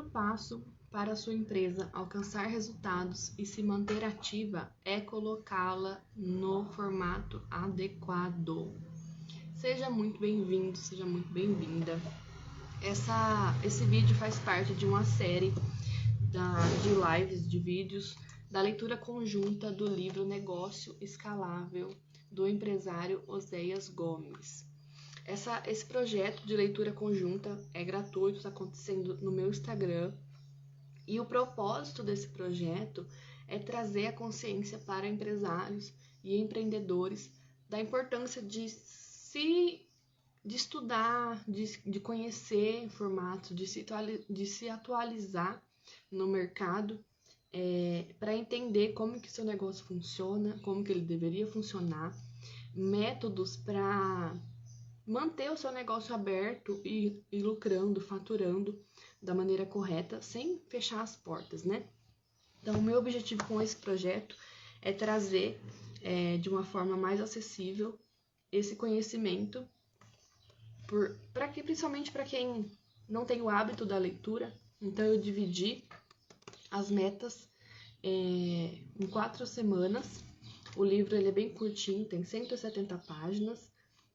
primeiro passo para a sua empresa alcançar resultados e se manter ativa é colocá-la no formato adequado. Seja muito bem-vindo, seja muito bem-vinda. Esse vídeo faz parte de uma série de lives, de vídeos, da leitura conjunta do livro Negócio Escalável, do empresário Oséias Gomes. Esse projeto de leitura conjunta é gratuito, está acontecendo no meu Instagram. E o propósito desse projeto é trazer a consciência para empresários e empreendedores da importância de estudar, de conhecer formatos, de se atualizar no mercado, para entender como que seu negócio funciona, como que ele deveria funcionar, métodos para manter o seu negócio aberto e lucrando, faturando da maneira correta, sem fechar as portas, né? Então, o meu objetivo com esse projeto é trazer de uma forma mais acessível esse conhecimento, principalmente para quem não tem o hábito da leitura. Então, eu dividi as metas em 4 semanas. O livro ele é bem curtinho, tem 170 páginas.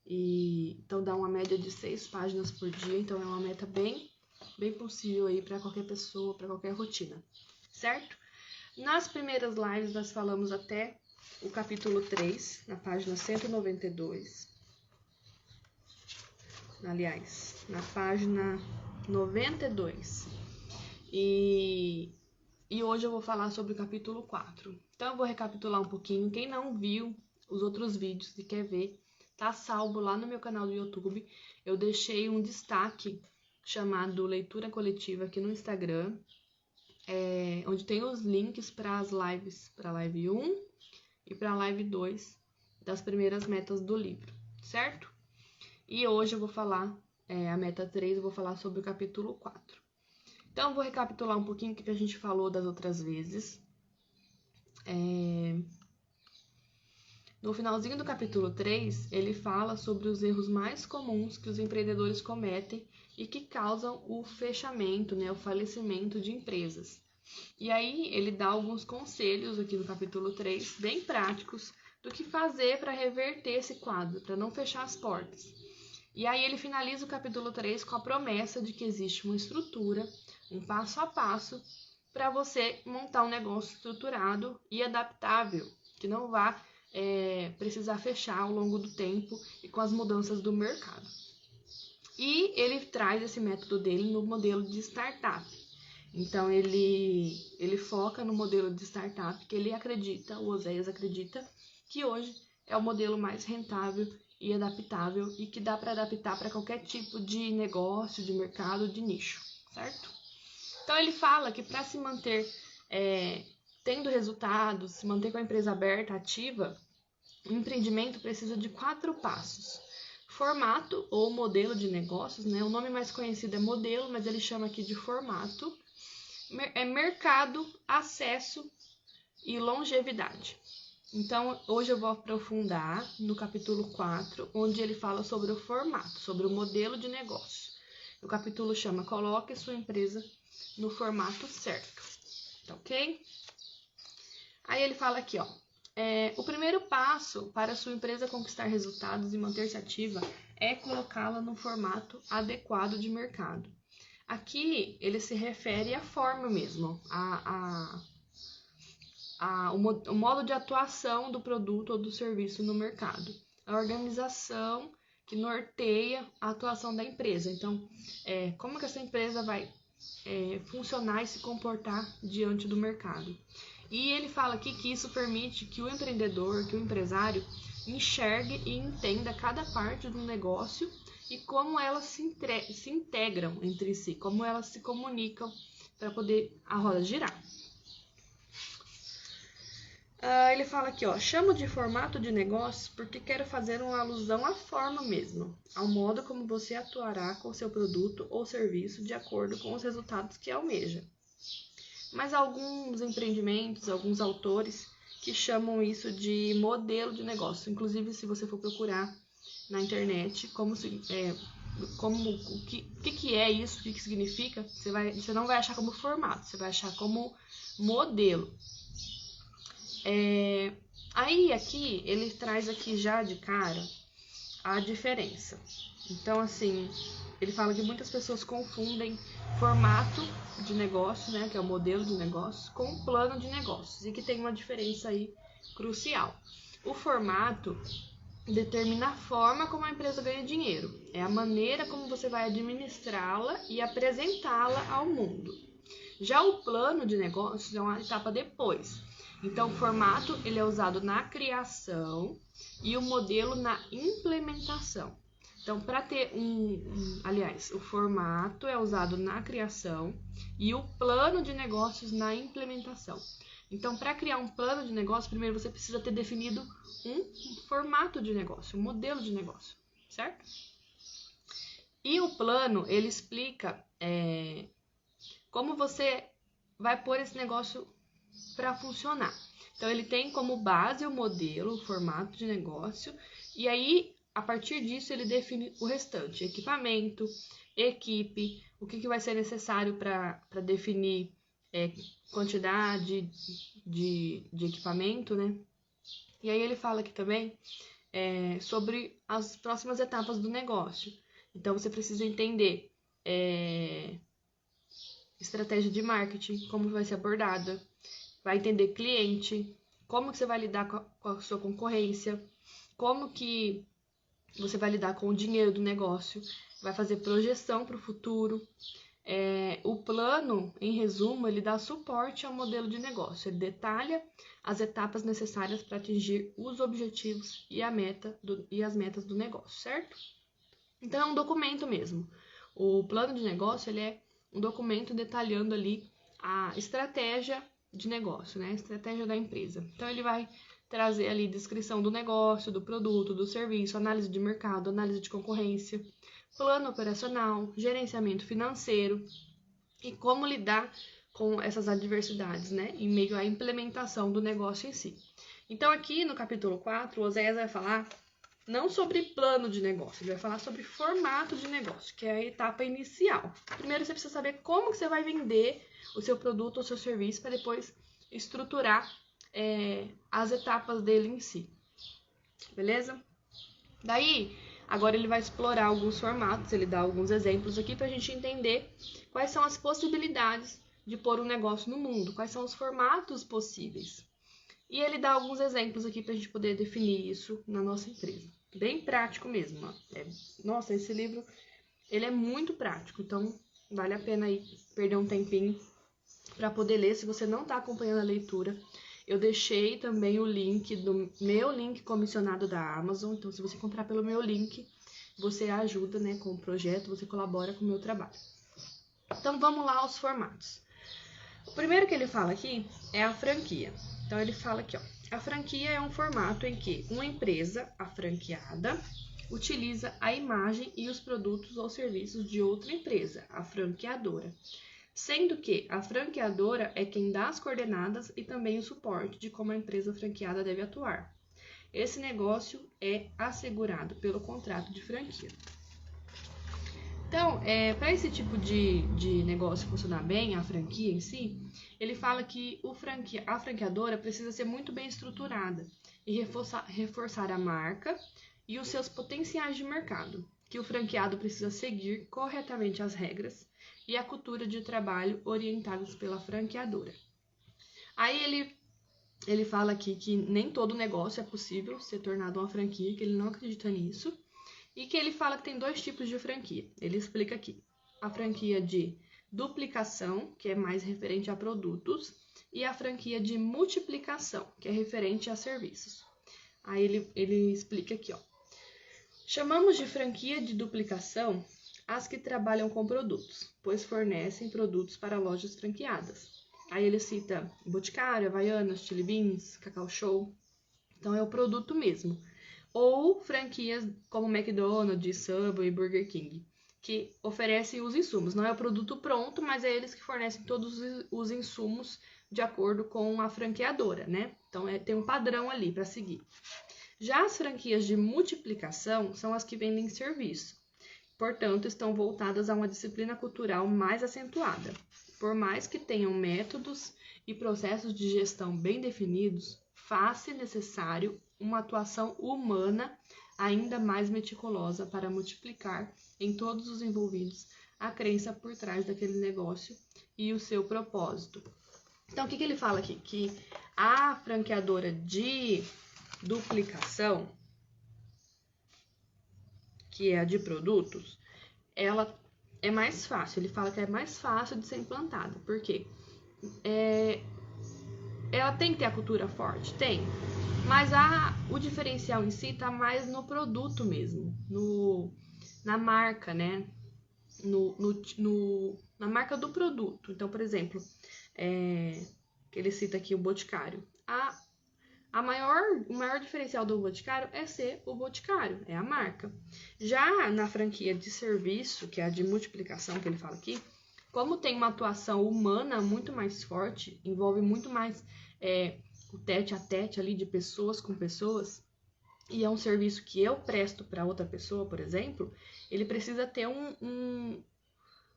Então dá uma média de 6 páginas por dia, então é uma meta bem possível aí para qualquer pessoa, para qualquer rotina, certo? Nas primeiras lives nós falamos até o capítulo 3, na página 192. Aliás, na página 92. E hoje eu vou falar sobre o capítulo 4. Então eu vou recapitular um pouquinho. Quem não viu os outros vídeos e quer ver, tá salvo lá no meu canal do YouTube. Eu deixei um destaque chamado Leitura Coletiva aqui no Instagram, onde tem os links para as lives, para a live 1 e para a live 2 das primeiras metas do livro, certo? E hoje eu vou falar, a meta 3, eu vou falar sobre o capítulo 4. Então, eu vou recapitular um pouquinho o que a gente falou das outras vezes. No finalzinho do capítulo 3, ele fala sobre os erros mais comuns que os empreendedores cometem e que causam o fechamento, né, o falecimento de empresas. E aí ele dá alguns conselhos aqui no capítulo 3, bem práticos, do que fazer para reverter esse quadro, para não fechar as portas. E aí ele finaliza o capítulo 3 com a promessa de que existe uma estrutura, um passo a passo, para você montar um negócio estruturado e adaptável, que não vá precisar fechar ao longo do tempo e com as mudanças do mercado. E ele traz esse método dele no modelo de startup. Então, ele foca no modelo de startup que ele acredita, o Oséias acredita, que hoje é o modelo mais rentável e adaptável e que dá para adaptar para qualquer tipo de negócio, de mercado, de nicho, certo? Então, ele fala que para se manter tendo resultados, se manter com a empresa aberta, ativa, o empreendimento precisa de 4 passos. Formato ou modelo de negócios, né? O nome mais conhecido é modelo, mas ele chama aqui de formato. Mercado, acesso e longevidade. Então, hoje eu vou aprofundar no capítulo 4, onde ele fala sobre o formato, sobre o modelo de negócio. O capítulo chama Coloque sua empresa no formato certo. Tá ok? Aí ele fala aqui, ó. O primeiro passo para a sua empresa conquistar resultados e manter-se ativa é colocá-la no formato adequado de mercado. Aqui ele se refere à forma mesmo, o modo de atuação do produto ou do serviço no mercado, a organização que norteia a atuação da empresa. Então, como que essa empresa vai funcionar e se comportar diante do mercado. E ele fala aqui que isso permite que o empreendedor, que o empresário, enxergue e entenda cada parte do negócio e como elas se integram entre si, como elas se comunicam para poder a roda girar. Ele fala aqui, ó, chamo de formato de negócio porque quero fazer uma alusão à forma mesmo, ao modo como você atuará com seu produto ou serviço de acordo com os resultados que almeja. Mas alguns empreendimentos, alguns autores que chamam isso de modelo de negócio. Inclusive, se você for procurar na internet o que é isso, o que significa, você não vai achar como formato, você vai achar como modelo. Aí aqui ele traz aqui já de cara a diferença. Então assim, ele fala que muitas pessoas confundem formato de negócio, né, que é o modelo de negócio, com plano de negócios, e que tem uma diferença aí crucial. O formato determina a forma como a empresa ganha dinheiro, é a maneira como você vai administrá-la e apresentá-la ao mundo. Já o plano de negócios é uma etapa depois. Então, o formato ele é usado na criação e o modelo na implementação. Então, para ter aliás, o formato é usado na criação e o plano de negócios na implementação. Então, para criar um plano de negócio, primeiro você precisa ter definido um formato de negócio, um modelo de negócio, certo? E o plano, ele explica como você vai pôr esse negócio para funcionar. Então, ele tem como base o modelo, o formato de negócio, e aí, a partir disso, ele define o restante, equipamento, equipe, o que vai ser necessário para definir quantidade de equipamento, né? E aí ele fala aqui também sobre as próximas etapas do negócio. Então, você precisa entender estratégia de marketing, como vai ser abordada, vai entender cliente, como que você vai lidar com a sua concorrência, como que você vai lidar com o dinheiro do negócio, vai fazer projeção para o futuro. O plano, em resumo, ele dá suporte ao modelo de negócio, ele detalha as etapas necessárias para atingir os objetivos e as metas do negócio, certo? Então, é um documento mesmo. O plano de negócio ele é um documento detalhando ali a estratégia de negócio, né? A estratégia da empresa. Então, ele vai trazer ali descrição do negócio, do produto, do serviço, análise de mercado, análise de concorrência, plano operacional, gerenciamento financeiro e como lidar com essas adversidades, né, em meio à implementação do negócio em si. Então, aqui no capítulo 4, o Oséias vai falar não sobre plano de negócio, ele vai falar sobre formato de negócio, que é a etapa inicial. Primeiro, você precisa saber como que você vai vender o seu produto ou seu serviço para depois estruturar as etapas dele em si. Beleza? Daí, agora ele vai explorar alguns formatos, ele dá alguns exemplos aqui para a gente entender quais são as possibilidades de pôr um negócio no mundo, quais são os formatos possíveis. E ele dá alguns exemplos aqui para a gente poder definir isso na nossa empresa. Bem prático mesmo. Nossa, esse livro ele é muito prático, então vale a pena aí perder um tempinho para poder ler. Se você não está acompanhando a leitura, eu deixei também o link do meu link comissionado da Amazon. Então, se você comprar pelo meu link, você ajuda, né, com o projeto, você colabora com o meu trabalho. Então, vamos lá aos formatos. O primeiro que ele fala aqui é a franquia. Então, ele fala aqui, ó, a franquia é um formato em que uma empresa, a franqueada, utiliza a imagem e os produtos ou serviços de outra empresa, a franqueadora, sendo que a franqueadora é quem dá as coordenadas e também o suporte de como a empresa franqueada deve atuar. Esse negócio é assegurado pelo contrato de franquia. Então, para esse tipo de negócio funcionar bem, a franquia em si, ele fala que a franqueadora precisa ser muito bem estruturada e reforçar a marca e os seus potenciais de mercado, que o franqueado precisa seguir corretamente as regras e a cultura de trabalho orientadas pela franqueadora. Aí ele fala aqui que nem todo negócio é possível ser tornado uma franquia, que ele não acredita nisso, e que ele fala que tem dois tipos de franquia. Ele explica aqui a franquia de duplicação, que é mais referente a produtos, e a franquia de multiplicação, que é referente a serviços. Aí ele explica aqui, ó. Chamamos de franquia de duplicação as que trabalham com produtos, pois fornecem produtos para lojas franqueadas. Aí ele cita Boticário, Havaianas, Chili Beans, Cacau Show. Então, é o produto mesmo. Ou franquias como McDonald's, Subway, Burger King, que oferecem os insumos. Não é o produto pronto, mas é eles que fornecem todos os insumos de acordo com a franqueadora, né? Então, tem um padrão ali para seguir. Já as franquias de multiplicação são as que vendem serviço. portanto, estão voltadas a uma disciplina cultural mais acentuada. Por mais que tenham métodos e processos de gestão bem definidos, faz-se necessário uma atuação humana ainda mais meticulosa para multiplicar em todos os envolvidos a crença por trás daquele negócio e o seu propósito. Então, o que ele fala aqui? Que a franqueadora de duplicação, que é a de produtos, ela é mais fácil. Ele fala que é mais fácil de ser implantada. Por quê? Ela tem que ter a cultura forte? Tem. Mas o diferencial em si está mais no produto mesmo, na marca, né? Na marca do produto. Então, por exemplo, que ele cita aqui o Boticário. O maior diferencial do Boticário é ser o Boticário, é a marca. Já na franquia de serviço, que é a de multiplicação que ele fala aqui, como tem uma atuação humana muito mais forte, envolve muito mais o tete a tete ali de pessoas com pessoas, e é um serviço que eu presto para outra pessoa, por exemplo, ele precisa ter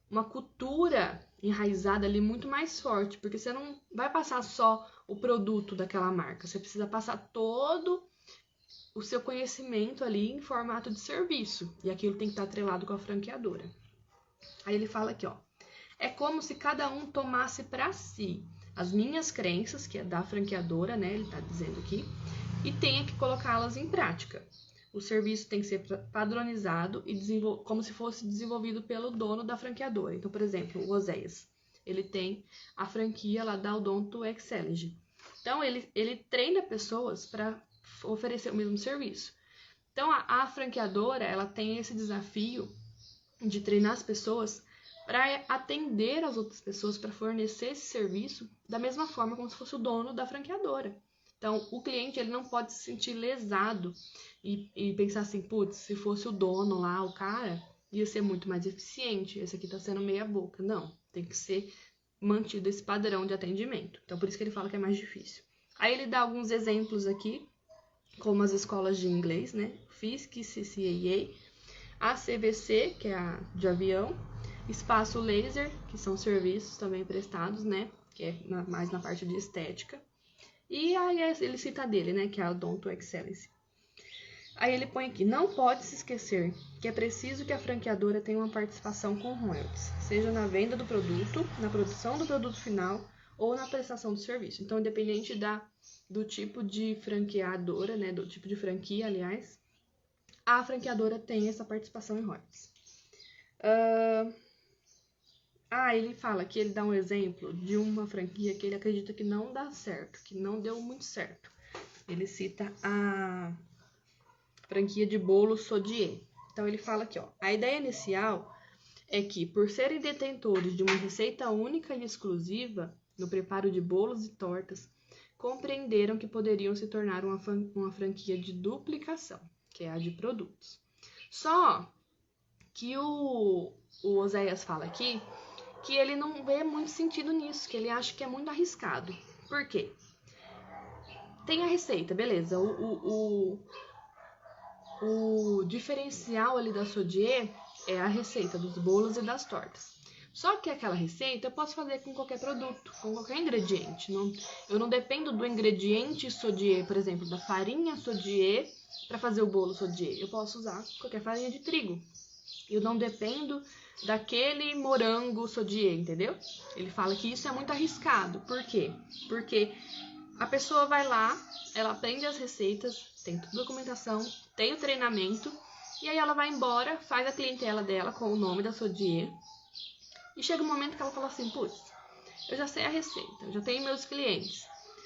uma cultura enraizada ali muito mais forte, porque você não vai passar só o produto daquela marca, você precisa passar todo o seu conhecimento ali em formato de serviço, e aquilo tem que estar atrelado com a franqueadora. Aí ele fala aqui, ó, é como se cada um tomasse para si as minhas crenças, que é da franqueadora, né, ele está dizendo aqui, e tenha que colocá-las em prática. O serviço tem que ser padronizado e como se fosse desenvolvido pelo dono da franqueadora. Então, por exemplo, o Oséias, ele tem a franquia lá da Odonto Excellence. Então, ele treina pessoas para oferecer o mesmo serviço. Então, a franqueadora, ela tem esse desafio de treinar as pessoas para atender as outras pessoas, para fornecer esse serviço da mesma forma como se fosse o dono da franqueadora. Então, o cliente ele não pode se sentir lesado e pensar assim, putz, se fosse o dono lá, o cara, ia ser muito mais eficiente. Esse aqui tá sendo meia boca. Não, tem que ser mantido esse padrão de atendimento. Então, por isso que ele fala que é mais difícil. Aí ele dá alguns exemplos aqui, como as escolas de inglês, né? FISC, CCAA, a CVC, que é a de avião, Espaço Laser, que são serviços também prestados, né? Que é mais na parte de estética. E aí ele cita dele, né, que é a Odonto Excellence. Aí ele põe aqui, não pode se esquecer que é preciso que a franqueadora tenha uma participação com royalties, seja na venda do produto, na produção do produto final ou na prestação do serviço. Então, independente do tipo de franqueadora, né, do tipo de franquia, aliás, a franqueadora tem essa participação em royalties. Ele fala que ele dá um exemplo de uma franquia que ele acredita que não dá certo, que não deu muito certo. Ele cita a franquia de bolo Sodier. Então, ele fala aqui, ó, a ideia inicial é que, por serem detentores de uma receita única e exclusiva no preparo de bolos e tortas, compreenderam que poderiam se tornar uma franquia de duplicação, que é a de produtos. Só que o Oséias fala aqui que ele não vê muito sentido nisso, que ele acha que é muito arriscado. Por quê? Tem a receita, beleza. O diferencial ali da Sodier é a receita dos bolos e das tortas. Só que aquela receita eu posso fazer com qualquer produto, com qualquer ingrediente. Eu não dependo do ingrediente Sodier, por exemplo, da farinha Sodier para fazer o bolo Sodier. Eu posso usar qualquer farinha de trigo. Eu não dependo daquele morango Sodier, entendeu? Ele fala que isso é muito arriscado. Por quê? Porque a pessoa vai lá, ela aprende as receitas, tem toda a documentação, tem o treinamento, e aí ela vai embora, faz a clientela dela com o nome da Sodier, e chega um momento que ela fala assim, putz, eu já sei a receita, eu já tenho meus clientes,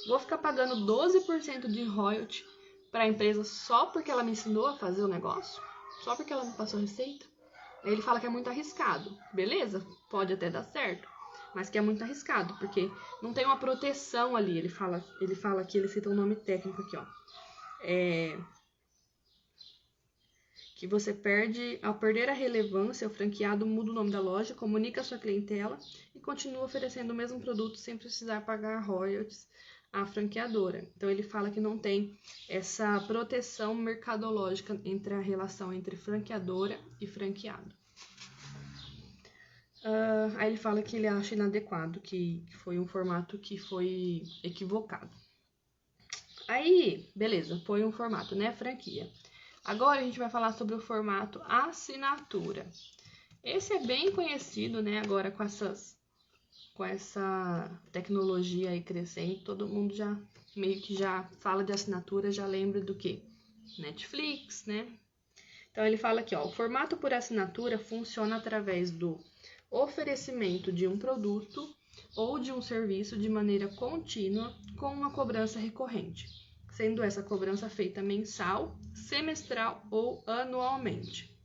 vou ficar pagando 12% de royalty para a empresa só porque ela me ensinou a fazer o negócio? Só porque ela me passou a receita? Aí ele fala que é muito arriscado. Beleza, pode até dar certo, mas que é muito arriscado, porque não tem uma proteção ali. Ele fala aqui, ele cita um nome técnico aqui, ó. Que você perde, ao perder a relevância, o franqueado muda o nome da loja, comunica a sua clientela e continua oferecendo o mesmo produto sem precisar pagar royalties à franqueadora. Então ele fala que não tem essa proteção mercadológica entre a relação entre franqueadora e franqueado. Aí ele fala que ele acha inadequado, que foi um formato que foi equivocado. Aí, beleza, foi um formato, né? Franquia. Agora a gente vai falar sobre o formato assinatura. Esse é bem conhecido, né? Agora com essa tecnologia aí crescendo, todo mundo já meio que já fala de assinatura, já lembra do quê? Netflix, né? Então ele fala aqui, ó, o formato por assinatura funciona através do oferecimento de um produto ou de um serviço de maneira contínua com uma cobrança recorrente, sendo essa cobrança feita mensal, semestral ou anualmente.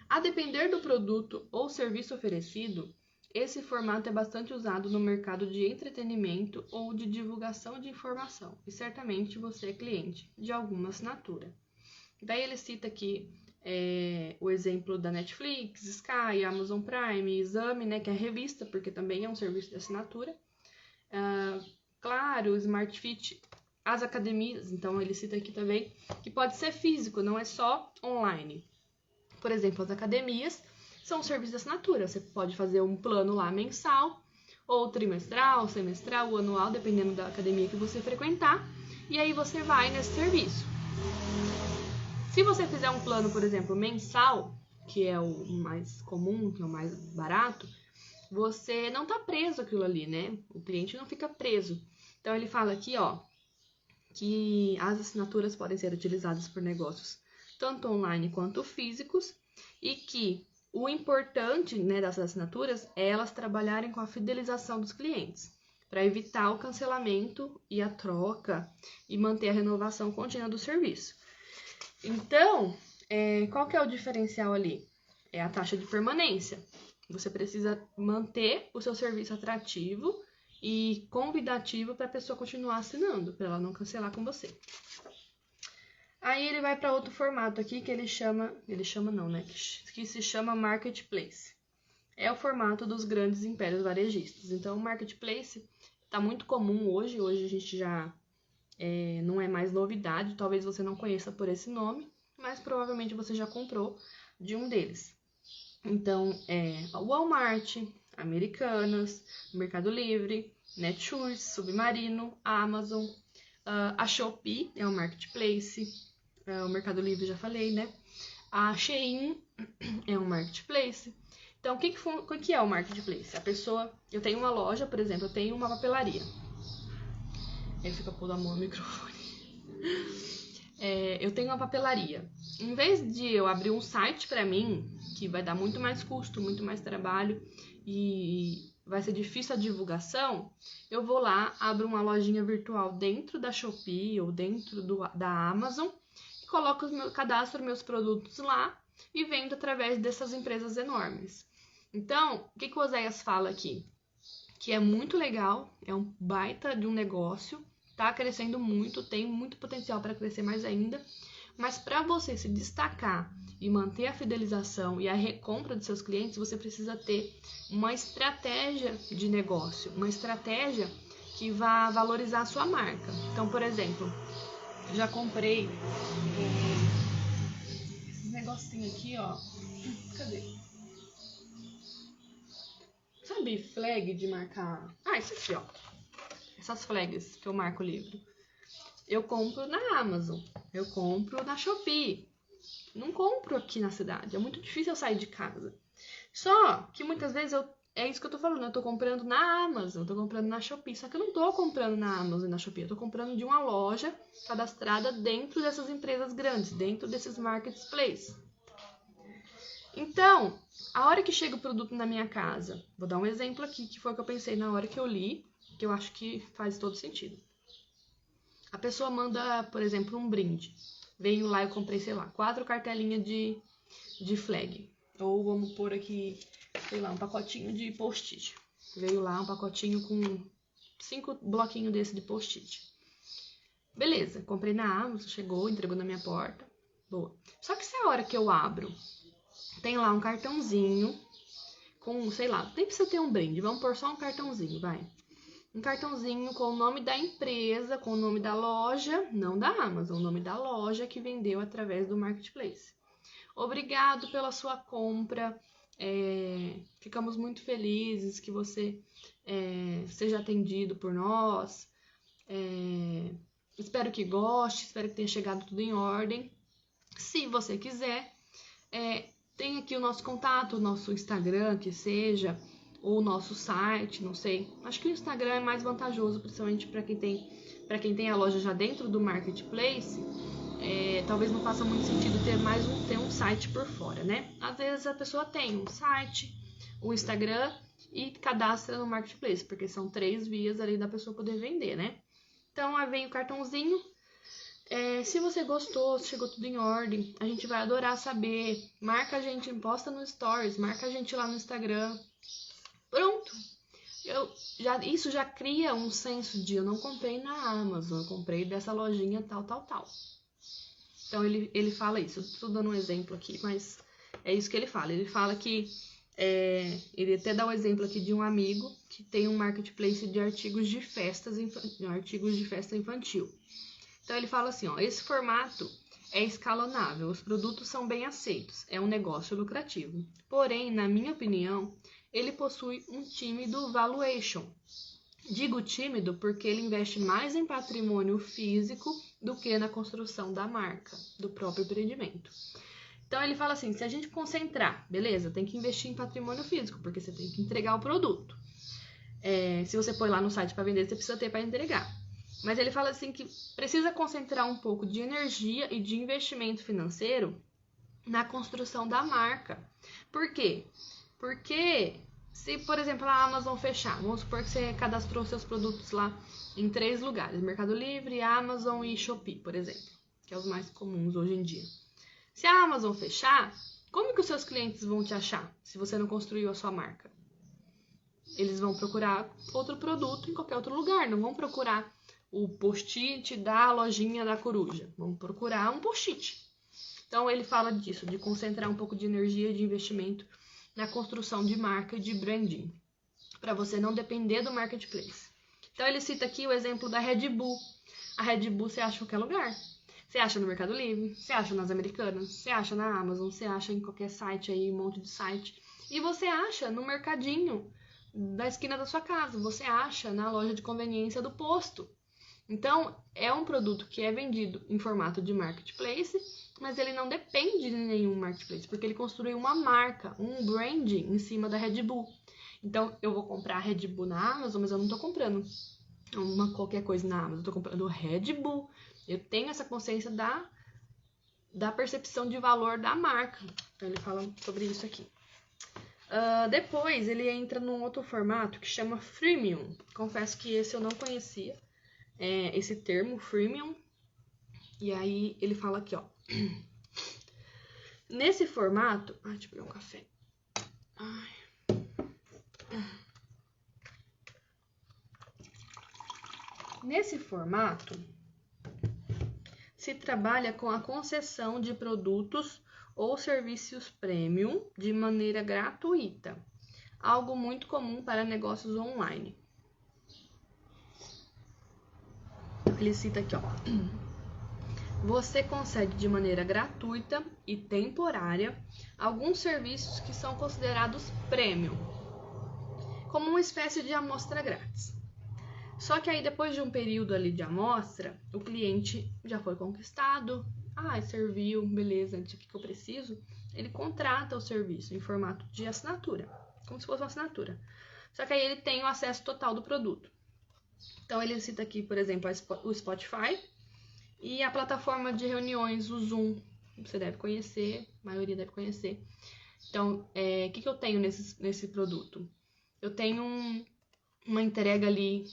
A depender do produto ou serviço oferecido, esse formato é bastante usado no mercado de entretenimento ou de divulgação de informação, e certamente você é cliente de alguma assinatura. Daí ele cita aqui o exemplo da Netflix, Sky, Amazon Prime, Exame, né, que é a revista, porque também é um serviço de assinatura. Claro, Smart Fit, as academias, então ele cita aqui também que pode ser físico, não é só online. Por exemplo, as academias são um serviço de assinatura. Você pode fazer um plano lá mensal, ou trimestral, semestral, ou anual, dependendo da academia que você frequentar, e aí você vai nesse serviço. Se você fizer um plano, por exemplo, mensal, que é o mais comum, que é o mais barato, você não está preso àquilo ali, né? O cliente não fica preso. Então ele fala aqui, ó, que as assinaturas podem ser utilizadas por negócios tanto online quanto físicos e que o importante, né, dessas assinaturas é elas trabalharem com a fidelização dos clientes para evitar o cancelamento e a troca e manter a renovação contínua do serviço. Então, qual que é o diferencial ali? É a taxa de permanência. Você precisa manter o seu serviço atrativo e convidativo para a pessoa continuar assinando, para ela não cancelar com você. Aí ele vai para outro formato aqui que ele chama não, né? Que se chama Marketplace. É o formato dos grandes impérios varejistas. Então, o Marketplace está muito comum hoje. Hoje a gente já não é mais novidade. Talvez você não conheça por esse nome, mas provavelmente você já comprou de um deles. Então, a Walmart, Americanas, Mercado Livre, Netshoes, Submarino, Amazon, a Shopee é um marketplace, o Mercado Livre já falei, né? A Shein é um marketplace. Então, o que é o marketplace? Eu tenho uma loja, por exemplo, eu tenho uma papelaria. Ele fica pondo a mão no microfone. Eu tenho uma papelaria. Em vez de eu abrir um site para mim, que vai dar muito mais custo, muito mais trabalho e vai ser difícil a divulgação, eu vou lá, abro uma lojinha virtual dentro da Shopee ou dentro da Amazon e coloco cadastro meus produtos lá e vendo através dessas empresas enormes. Então, o que o Oséias fala aqui? Que é muito legal, é um baita de um negócio, tá crescendo muito, tem muito potencial para crescer mais ainda, mas para você se destacar e manter a fidelização e a recompra dos seus clientes, você precisa ter uma estratégia de negócio, uma estratégia que vá valorizar a sua marca. Então, por exemplo, já comprei esses negocinhos aqui, ó. Cadê? Sabe flag de marcar? Isso aqui, ó. Essas flags que eu marco o livro. Eu compro na Amazon, eu compro na Shopee. Não compro aqui na cidade, é muito difícil eu sair de casa. Só que muitas vezes é isso que eu tô falando, eu tô comprando na Amazon, tô comprando na Shopee. Só que eu não tô comprando na Amazon e na Shopee, eu tô comprando de uma loja cadastrada dentro dessas empresas grandes, dentro desses marketplaces. Então, a hora que chega o produto na minha casa, vou dar um exemplo aqui, que foi o que eu pensei na hora que eu li, que eu acho que faz todo sentido. A pessoa manda, por exemplo, um brinde. Veio lá, eu comprei, sei lá, 4 cartelinhas de flag. Ou vamos pôr aqui, sei lá, um pacotinho de post-it. Veio lá um pacotinho com 5 bloquinhos desse de post-it. Beleza, comprei na Amazon, chegou, entregou na minha porta. Boa. Só que se a hora que eu abro, tem lá um cartãozinho com, sei lá, nem precisa ter um brinde, vamos pôr só um cartãozinho, vai. Um cartãozinho com o nome da empresa, com o nome da loja, não da Amazon, o nome da loja que vendeu através do Marketplace. Obrigado pela sua compra Ficamos muito felizes que você seja atendido por nós. Espero que goste, espero que tenha chegado tudo em ordem. Se você quiser, tem aqui o nosso contato, o nosso Instagram, que seja, ou o nosso site, não sei. Acho que o Instagram é mais vantajoso, principalmente para quem tem a loja já dentro do marketplace. Talvez não faça muito sentido ter um site por fora, né? Às vezes a pessoa tem um site, um Instagram e cadastra no marketplace, porque são 3 vias ali da pessoa poder vender, né? Então, aí vem o cartãozinho. Se você gostou, se chegou tudo em ordem, a gente vai adorar saber. Marca a gente, posta no Stories, marca a gente lá no Instagram. Pronto! Isso já cria um senso de eu não comprei na Amazon, eu comprei dessa lojinha tal. Então ele fala isso. Eu tô dando um exemplo aqui, mas é isso que ele fala. Ele fala que ele até dá um exemplo aqui de um amigo que tem um marketplace de artigos de festa infantil. Então ele fala assim, esse formato é escalonável, os produtos são bem aceitos, é um negócio lucrativo. Porém, na minha opinião, ele possui um tímido valuation. Digo tímido porque ele investe mais em patrimônio físico do que na construção da marca, do próprio empreendimento. Então ele fala assim, se a gente concentrar, beleza, tem que investir em patrimônio físico, porque você tem que entregar o produto. Se você põe lá no site para vender, você precisa ter para entregar. Mas ele fala assim que precisa concentrar um pouco de energia e de investimento financeiro na construção da marca. Por quê? Porque se, por exemplo, a Amazon fechar, vamos supor que você cadastrou seus produtos lá em 3 lugares, Mercado Livre, Amazon e Shopee, por exemplo, que é os mais comuns hoje em dia. Se a Amazon fechar, como que os seus clientes vão te achar se você não construiu a sua marca? Eles vão procurar outro produto em qualquer outro lugar, não vão procurar o post-it da lojinha da coruja. Vamos procurar um post-it. Então, ele fala disso, de concentrar um pouco de energia e de investimento na construção de marca e de branding, para você não depender do marketplace. Então, ele cita aqui o exemplo da Red Bull. A Red Bull você acha em qualquer lugar. Você acha no Mercado Livre, você acha nas Americanas, você acha na Amazon, você acha em qualquer site aí, um monte de site. E você acha no mercadinho da esquina da sua casa, você acha na loja de conveniência do posto. Então, é um produto que é vendido em formato de marketplace, mas ele não depende de nenhum marketplace, porque ele construiu uma marca, um branding em cima da Red Bull. Então, eu vou comprar a Red Bull na Amazon, mas eu não estou comprando qualquer coisa na Amazon, eu estou comprando Red Bull. Eu tenho essa consciência da percepção de valor da marca. Então, ele fala sobre isso aqui. Depois, ele entra num outro formato que chama freemium. Confesso que esse eu não conhecia. Esse termo, freemium. E aí ele fala aqui, ó. Nesse formato... deixa eu pegar um café. Nesse formato, se trabalha com a concessão de produtos ou serviços premium de maneira gratuita. Algo muito comum para negócios online. Ele cita aqui, ó. Você concede de maneira gratuita e temporária alguns serviços que são considerados premium, como uma espécie de amostra grátis. Só que aí depois de um período ali de amostra, o cliente já foi conquistado, serviu, beleza, o que eu preciso? Ele contrata o serviço em formato de assinatura, como se fosse uma assinatura. Só que aí ele tem o acesso total do produto. Então, ele cita aqui, por exemplo, o Spotify e a plataforma de reuniões, o Zoom. Você deve conhecer, a maioria deve conhecer. Então, o que eu tenho nesse produto? Eu tenho uma entrega ali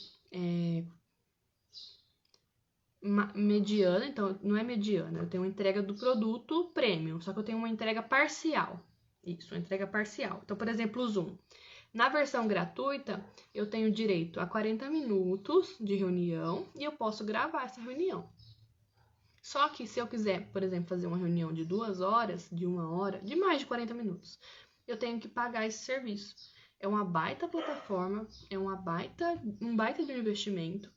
mediana, então não é mediana, eu tenho uma entrega do produto premium, só que eu tenho uma entrega parcial. Isso, uma entrega parcial. Então, por exemplo, o Zoom. Na versão gratuita, eu tenho direito a 40 minutos de reunião e eu posso gravar essa reunião. Só que se eu quiser, por exemplo, fazer uma reunião de 2 horas, de 1 hora, de mais de 40 minutos, eu tenho que pagar esse serviço. É uma baita plataforma, é um baita de investimento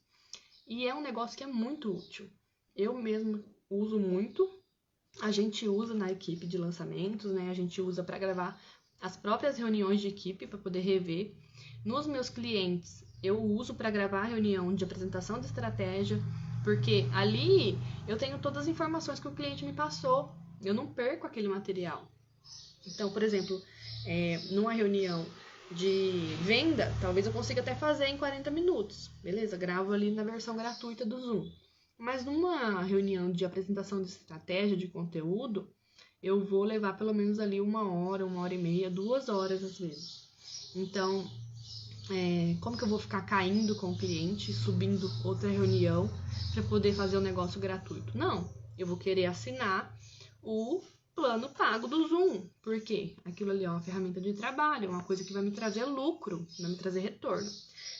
e é um negócio que é muito útil. Eu mesmo uso muito, a gente usa na equipe de lançamentos, né? A gente usa para gravar as próprias reuniões de equipe para poder rever. Nos meus clientes, eu uso para gravar a reunião de apresentação de estratégia, porque ali eu tenho todas as informações que o cliente me passou, eu não perco aquele material. Então, por exemplo, numa reunião de venda, talvez eu consiga até fazer em 40 minutos, beleza? Gravo ali na versão gratuita do Zoom. Mas numa reunião de apresentação de estratégia, de conteúdo, eu vou levar pelo menos ali 1 hora, 1h30, 2 horas às vezes. Então, como que eu vou ficar caindo com o cliente, subindo outra reunião para poder fazer o negócio gratuito? Não, eu vou querer assinar o plano pago do Zoom, porque aquilo ali é uma ferramenta de trabalho, é uma coisa que vai me trazer lucro, vai me trazer retorno.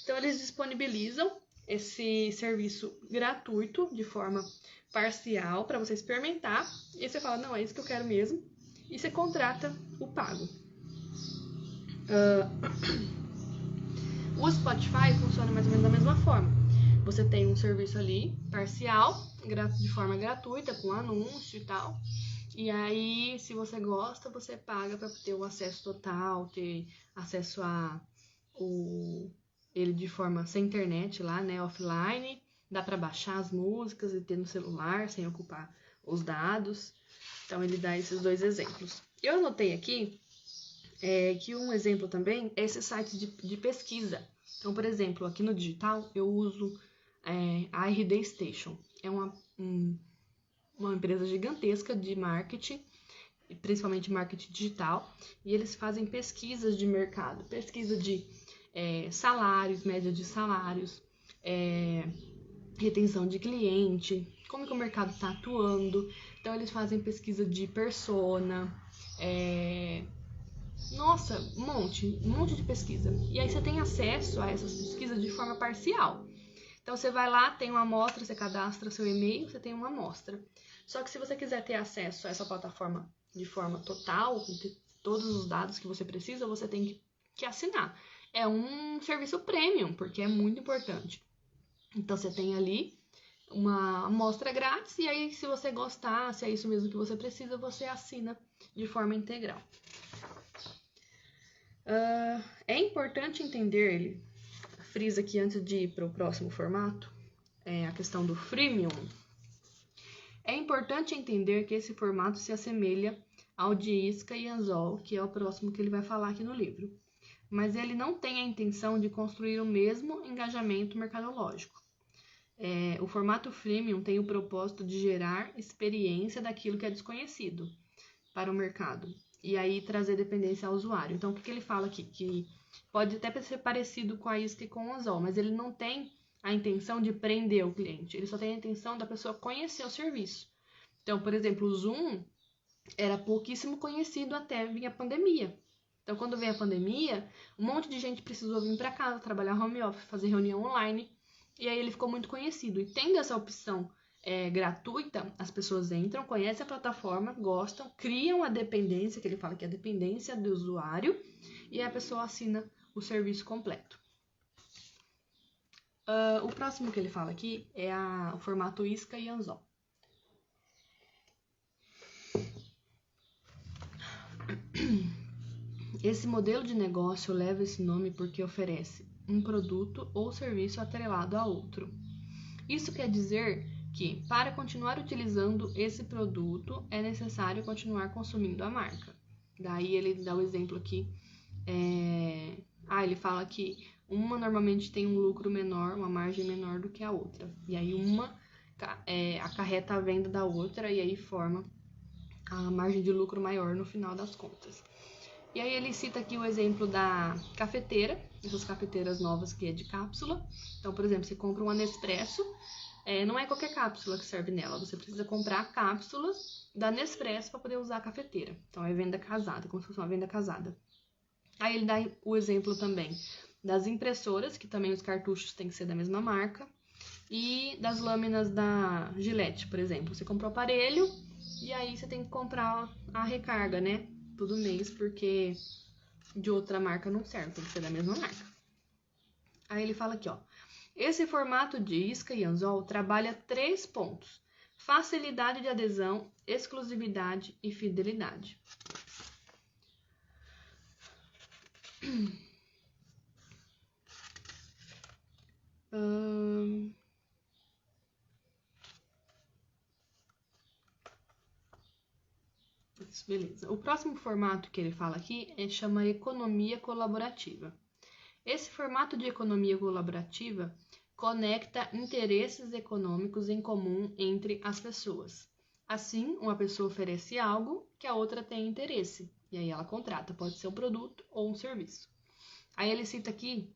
Então, eles disponibilizam esse serviço gratuito de forma parcial para você experimentar, e você fala, não, é isso que eu quero mesmo, e você contrata o pago. O Spotify funciona mais ou menos da mesma forma. Você tem um serviço ali, parcial, de forma gratuita, com anúncio e tal. E aí, se você gosta, você paga para ter o acesso total, ter acesso ele de forma sem internet lá, né, offline. Dá para baixar as músicas e ter no celular, sem ocupar os dados. Então, ele dá esses 2 exemplos. Eu anotei aqui que um exemplo também é esse site de pesquisa. Então, por exemplo, aqui no digital, eu uso a RD Station. É uma empresa gigantesca de marketing, principalmente marketing digital, e eles fazem pesquisas de mercado, pesquisa de salários, média de salários, retenção de cliente, como que o mercado está atuando. Então, eles fazem pesquisa de persona, nossa, um monte de pesquisa. E aí você tem acesso a essas pesquisas de forma parcial. Então, você vai lá, tem uma amostra, você cadastra seu e-mail, você tem uma amostra. Só que se você quiser ter acesso a essa plataforma de forma total, com todos os dados que você precisa, você tem que assinar. É um serviço premium, porque é muito importante. Então, você tem ali uma amostra grátis, e aí, se você gostar, se é isso mesmo que você precisa, você assina de forma integral. É importante entender, ele frisa aqui antes de ir para o próximo formato, a questão do freemium. É importante entender que esse formato se assemelha ao de isca e anzol, que é o próximo que ele vai falar aqui no livro. Mas ele não tem a intenção de construir o mesmo engajamento mercadológico. O formato freemium tem o propósito de gerar experiência daquilo que é desconhecido para o mercado, e aí trazer dependência ao usuário. Então, o que ele fala aqui? Que pode até ser parecido com a isca e com o anzol, mas ele não tem a intenção de prender o cliente, ele só tem a intenção da pessoa conhecer o serviço. Então, por exemplo, o Zoom era pouquíssimo conhecido até vir a pandemia. Então, quando veio a pandemia, um monte de gente precisou vir para casa, trabalhar home office, fazer reunião online, e aí ele ficou muito conhecido. E tendo essa opção gratuita, as pessoas entram, conhecem a plataforma, gostam, criam a dependência, que ele fala que é a dependência do usuário, e a pessoa assina o serviço completo. O próximo que ele fala aqui é o formato isca e anzol. Esse modelo de negócio leva esse nome porque oferece um produto ou serviço atrelado a outro. Isso quer dizer que, para continuar utilizando esse produto, é necessário continuar consumindo a marca. Daí ele dá o exemplo aqui. Ele fala que uma normalmente tem um lucro menor, uma margem menor do que a outra. E aí uma acarreta a venda da outra e aí forma a margem de lucro maior no final das contas. E aí ele cita aqui o exemplo da cafeteira, essas cafeteiras novas que é de cápsula. Então, por exemplo, você compra uma Nespresso, não é qualquer cápsula que serve nela, você precisa comprar a cápsula da Nespresso para poder usar a cafeteira. Então, é venda casada, como se fosse uma venda casada. Aí ele dá o exemplo também das impressoras, que também os cartuchos têm que ser da mesma marca, e das lâminas da Gillette, por exemplo. Você comprou o aparelho e aí você tem que comprar a recarga, né? Todo mês, porque de outra marca não serve, tem que ser da mesma marca. Aí ele fala aqui, ó. Esse formato de isca e anzol trabalha 3 pontos: facilidade de adesão, exclusividade e fidelidade. Beleza. O próximo formato que ele fala aqui chama economia colaborativa. Esse formato de economia colaborativa conecta interesses econômicos em comum entre as pessoas. Assim, uma pessoa oferece algo que a outra tem interesse, e aí ela contrata, pode ser um produto ou um serviço. Aí ele cita aqui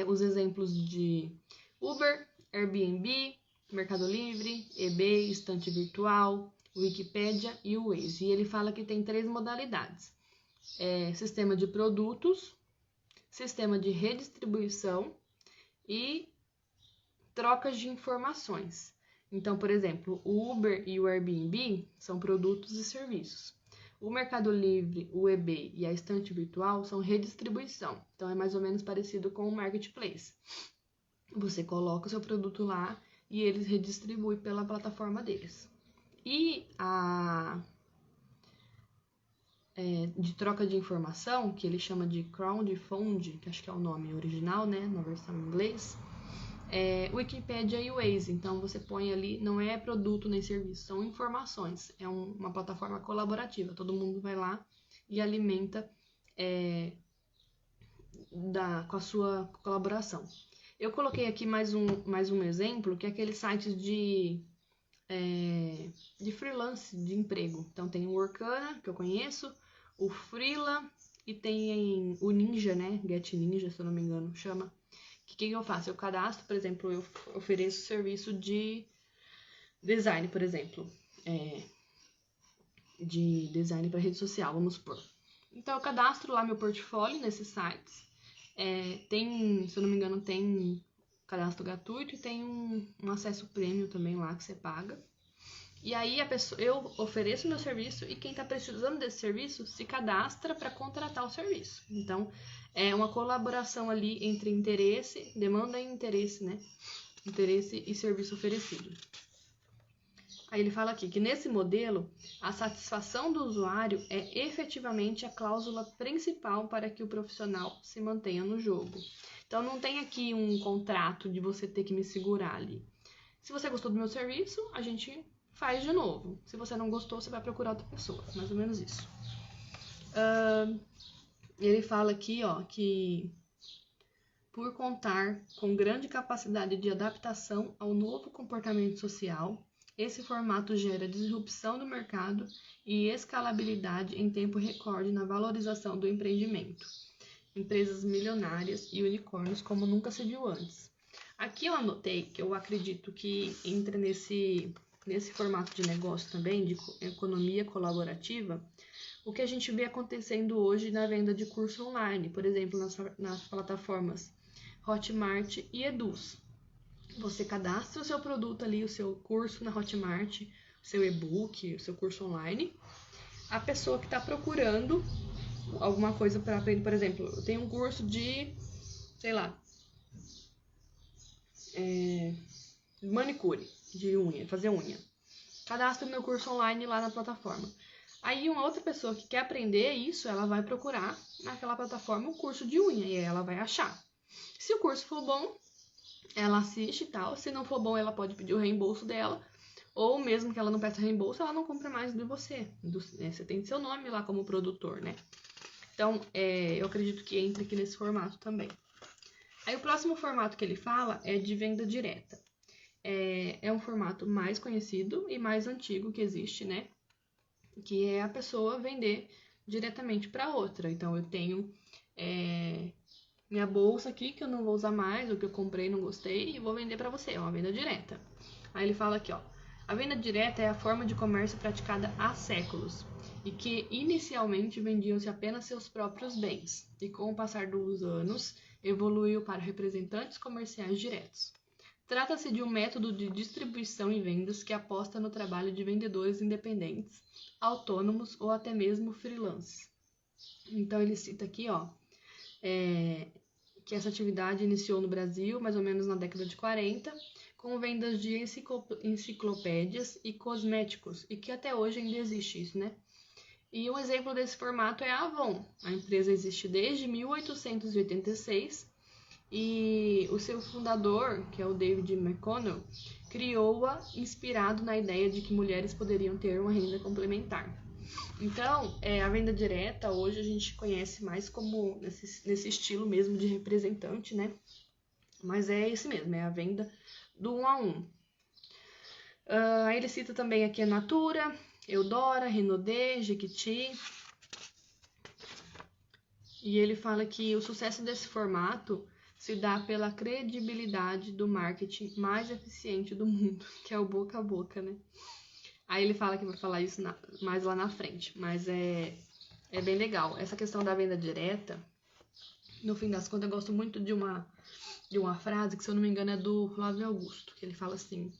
os exemplos de Uber, Airbnb, Mercado Livre, eBay, Estante Virtual, Wikipédia e o Waze. E ele fala que tem 3 modalidades. Sistema de produtos, sistema de redistribuição e trocas de informações. Então, por exemplo, o Uber e o Airbnb são produtos e serviços. O Mercado Livre, o eBay e a Estante Virtual são redistribuição. Então, é mais ou menos parecido com o Marketplace. Você coloca o seu produto lá e eles redistribuem pela plataforma deles. E de troca de informação, que ele chama de crowdfunding, que acho que é o nome original, né, na versão em inglês, Wikipédia e Waze. Então, você põe ali, não é produto nem serviço, são informações. É uma plataforma colaborativa. Todo mundo vai lá e alimenta com a sua colaboração. Eu coloquei aqui mais um exemplo, que é aqueles sites de freelance, de emprego. Então, tem o Workana, que eu conheço, o Freela e tem o Ninja, né? Get Ninja, se eu não me engano, chama. O que eu faço? Eu cadastro, por exemplo, eu ofereço serviço de design, por exemplo. De design para rede social, vamos supor. Então, eu cadastro lá meu portfólio nesses sites. Se eu não me engano, tem cadastro gratuito e tem um acesso premium também lá que você paga. E aí eu ofereço meu serviço e quem está precisando desse serviço se cadastra para contratar o serviço. Então, é uma colaboração ali entre interesse, demanda e interesse, né? Interesse e serviço oferecido. Aí ele fala aqui que nesse modelo, a satisfação do usuário é efetivamente a cláusula principal para que o profissional se mantenha no jogo. Então, não tem aqui um contrato de você ter que me segurar ali. Se você gostou do meu serviço, a gente faz de novo. Se você não gostou, você vai procurar outra pessoa. Mais ou menos isso. Ele fala aqui, que por contar com grande capacidade de adaptação ao novo comportamento social, esse formato gera disrupção do mercado e escalabilidade em tempo recorde na valorização do empreendimento. Empresas milionárias e unicórnios como nunca se viu antes. Aqui eu anotei que eu acredito que entra nesse formato de negócio também, de economia colaborativa, o que a gente vê acontecendo hoje na venda de curso online, por exemplo, nas plataformas Hotmart e Eduz. Você cadastra o seu produto ali, o seu curso na Hotmart, o seu e-book, o seu curso online. A pessoa que está procurando alguma coisa para aprender, por exemplo, eu tenho um curso de, sei lá, manicure, de unha, fazer unha. Cadastro meu curso online lá na plataforma. Aí uma outra pessoa que quer aprender isso, ela vai procurar naquela plataforma o curso de unha e aí ela vai achar. Se o curso for bom, ela assiste e tal. Se não for bom, ela pode pedir o reembolso dela. Ou mesmo que ela não peça reembolso, ela não compra mais de você. Você tem seu nome lá como produtor, né? Então, eu acredito que entra aqui nesse formato também. Aí o próximo formato que ele fala é de venda direta. É um formato mais conhecido e mais antigo que existe, né? Que é a pessoa vender diretamente para outra. Então, eu tenho minha bolsa aqui que eu não vou usar mais, ou que eu comprei e não gostei, e vou vender para você. É uma venda direta. Aí ele fala aqui, a venda direta é a forma de comércio praticada há séculos e que inicialmente vendiam-se apenas seus próprios bens e com o passar dos anos evoluiu para representantes comerciais diretos. Trata-se de um método de distribuição e vendas que aposta no trabalho de vendedores independentes, autônomos ou até mesmo freelances. Então ele cita aqui, que essa atividade iniciou no Brasil mais ou menos na década de 40, com vendas de enciclopédias e cosméticos, e que até hoje ainda existe isso, né? E um exemplo desse formato é a Avon. A empresa existe desde 1886 e o seu fundador, que é o David McConnell, criou-a inspirado na ideia de que mulheres poderiam ter uma renda complementar. Então, a venda direta hoje a gente conhece mais como nesse estilo mesmo de representante, né? Mas é esse mesmo, é a venda do 1 a 1. Aí ele cita também aqui a Natura, Eudora, Renaudet, Jequiti. E ele fala que o sucesso desse formato se dá pela credibilidade do marketing mais eficiente do mundo, que é o boca a boca, né? Aí ele fala que vai falar isso mais lá na frente, mas é bem legal. Essa questão da venda direta, no fim das contas, eu gosto muito de uma frase que, se eu não me engano, é do Flávio Augusto, que ele fala assim: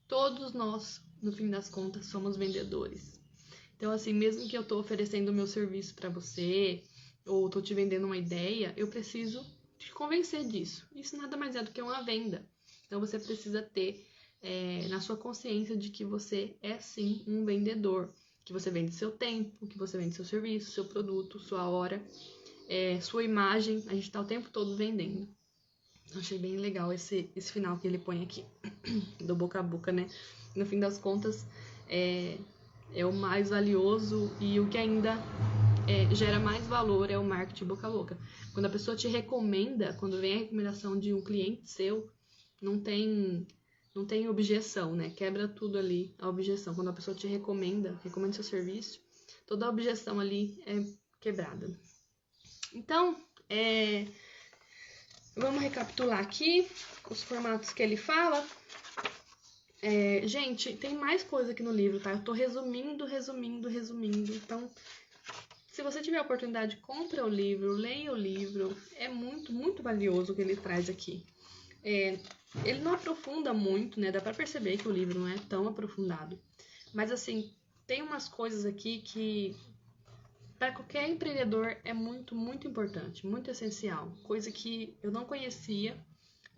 todos nós, no fim das contas, somos vendedores. Então, assim, mesmo que eu tô oferecendo o meu serviço para você, ou tô te vendendo uma ideia, eu preciso te convencer disso. Isso nada mais é do que uma venda. Então, você precisa ter na sua consciência de que você é, sim, um vendedor. Que você vende seu tempo, que você vende seu serviço, seu produto, sua hora, sua imagem. A gente tá o tempo todo vendendo. Achei bem legal esse final que ele põe aqui, do boca a boca, né? No fim das contas, é o mais valioso e o que ainda gera mais valor é o marketing boca a boca. Quando a pessoa te recomenda, quando vem a recomendação de um cliente seu, não tem objeção, né? Quebra tudo ali a objeção. Quando a pessoa te recomenda seu serviço, toda a objeção ali é quebrada. Então, vamos recapitular aqui os formatos que ele fala. Gente, tem mais coisa aqui no livro, tá? Eu tô resumindo. Então, se você tiver a oportunidade, compra o livro, leia o livro. É muito, muito valioso o que ele traz aqui. Ele não aprofunda muito, né? Dá pra perceber que o livro não é tão aprofundado. Mas, assim, tem umas coisas aqui que, para qualquer empreendedor, é muito, muito importante, muito essencial. Coisa que eu não conhecia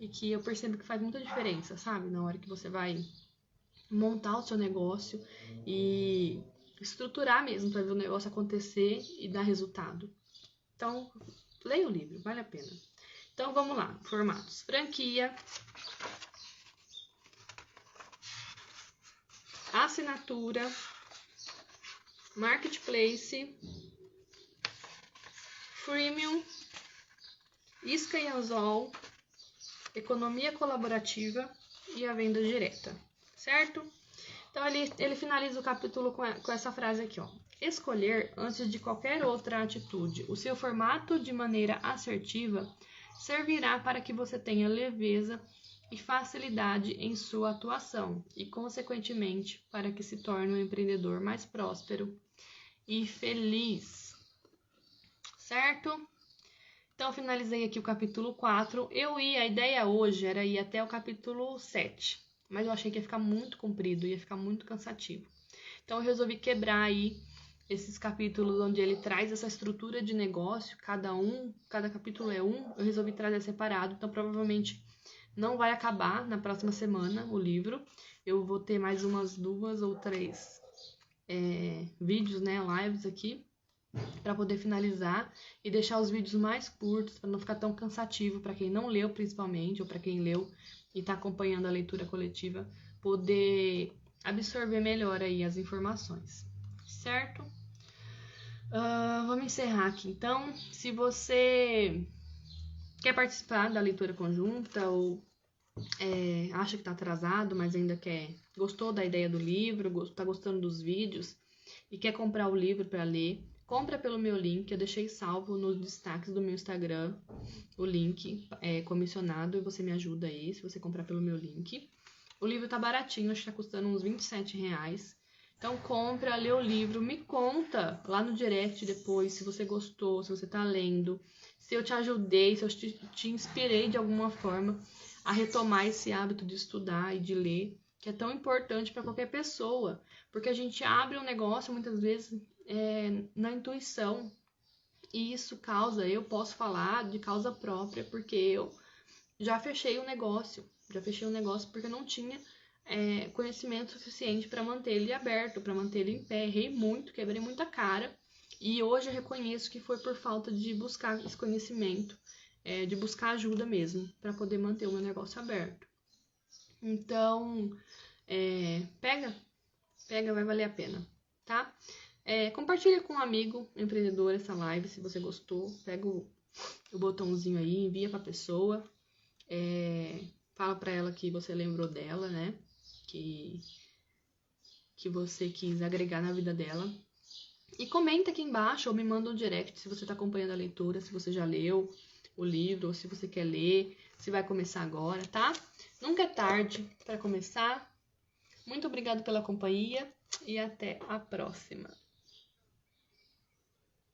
e que eu percebo que faz muita diferença, sabe? Na hora que você vai montar o seu negócio e estruturar mesmo para ver o negócio acontecer e dar resultado. Então, leia o livro, vale a pena. Então, vamos lá. Formatos: franquia, assinatura, marketplace, freemium, isca e anzol, economia colaborativa e a venda direta, certo? Então, ele finaliza o capítulo com essa frase aqui, ó. Escolher, antes de qualquer outra atitude, o seu formato de maneira assertiva servirá para que você tenha leveza e facilidade em sua atuação e, consequentemente, para que se torne um empreendedor mais próspero e feliz. Certo? Então, eu finalizei aqui o capítulo 4. A ideia hoje era ir até o capítulo 7, mas eu achei que ia ficar muito comprido, ia ficar muito cansativo. Então, eu resolvi quebrar aí esses capítulos onde ele traz essa estrutura de negócio, cada capítulo é um, eu resolvi trazer separado, então provavelmente não vai acabar na próxima semana o livro. Eu vou ter mais umas 2 ou 3 vídeos, né, lives aqui, para poder finalizar e deixar os vídeos mais curtos, para não ficar tão cansativo para quem não leu, principalmente, ou para quem leu e está acompanhando a leitura coletiva, poder absorver melhor aí as informações, certo? Vamos encerrar aqui, então. Se você quer participar da leitura conjunta ou acha que está atrasado, mas ainda gostou da ideia do livro, está gostando dos vídeos e quer comprar o livro para ler, compra pelo meu link. Eu deixei salvo nos destaques do meu Instagram o link comissionado, e você me ajuda aí se você comprar pelo meu link. O livro tá baratinho, acho que tá custando uns R$27. Então compra, lê o livro, me conta lá no direct depois se você gostou, se você tá lendo, se eu te ajudei, se eu te inspirei de alguma forma a retomar esse hábito de estudar e de ler, que é tão importante para qualquer pessoa, porque a gente abre um negócio muitas vezes na intuição, e isso eu posso falar de causa própria, porque eu já fechei o negócio porque eu não tinha conhecimento suficiente para manter ele aberto, para manter ele em pé. Errei muito, quebrei muita cara. E hoje eu reconheço que foi por falta de buscar esse conhecimento, de buscar ajuda mesmo, para poder manter o meu negócio aberto. Então, pega, vai valer a pena, tá? Compartilha com um amigo empreendedor essa live, se você gostou. Pega o botãozinho aí, envia pra pessoa. Fala pra ela que você lembrou dela, né? Que você quis agregar na vida dela. E comenta aqui embaixo ou me manda um direct se você tá acompanhando a leitura, se você já leu o livro, ou se você quer ler, se vai começar agora, tá? Nunca é tarde para começar. Muito obrigada pela companhia e até a próxima.